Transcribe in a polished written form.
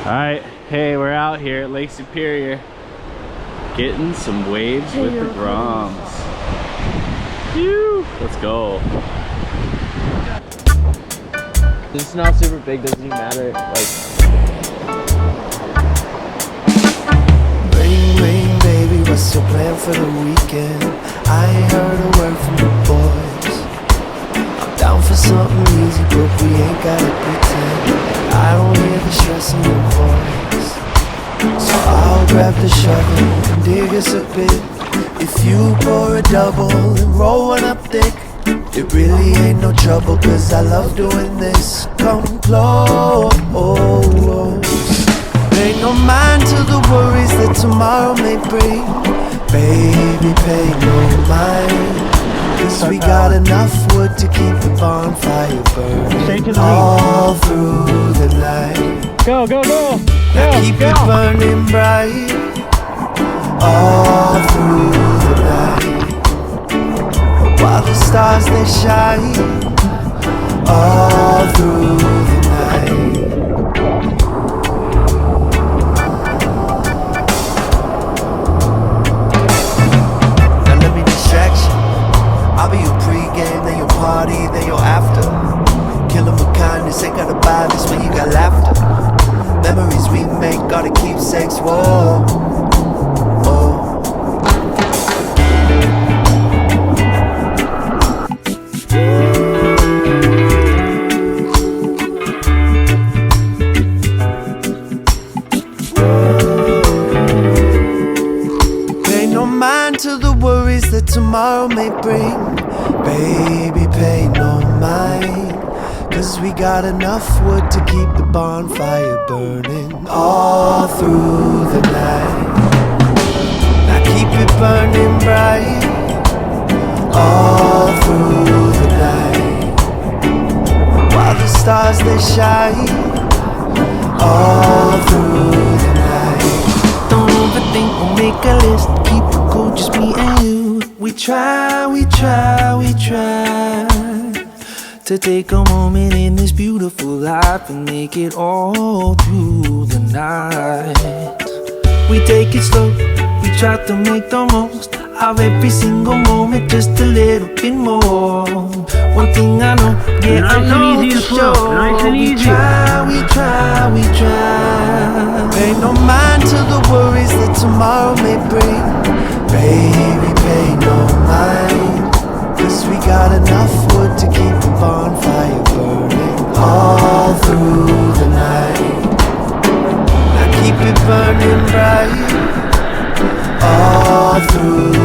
Alright, hey, we're out here at Lake Superior getting some waves with the Groms. Phew, let's go. This is not super big, doesn't even matter. Ring, ring, baby, what's your plan for the weekend? I ain't heard a word from the boys. I'm down for something easy, but we ain't gotta pretend. I don't hear the stress in your voice, so I'll grab the shovel and dig us a bit. If you pour a double and roll one up thick, it really ain't no trouble, cause I love doing this. Come close. Pay no mind to the worries that tomorrow may bring. Baby, pay no mind, cause we got enough wood to keep the bonfire burning all through the night. Go, go, go! Now keep it burning bright all through the night, while the stars they shine all through the night. Now let me distract you. I'll be your pregame, then your party, then your after. Kill 'em with kindness, ain't gotta buy this when you got laughter. Memories we make, gotta keep sex, whoa. Pay no mind to the worries that tomorrow may bring. Baby, pay no mind, cause we got enough wood to keep the bonfire burning all through the night. Now keep it burning bright all through the night, while the stars they shine all through the night. Don't overthink, we'll make a list. Keep it cool, just me and you. We try to take a moment in this beautiful life and make it all through the night. We take it slow, we try to make the most of every single moment, just a little bit more. One thing I know, yeah, I know for sure. Nice and easy. We try. Pay no mind to the worries that tomorrow may bring. Baby, pay no mind, cause we got enough wood to keep the bonfire burning all through the night. Now keep it burning bright all through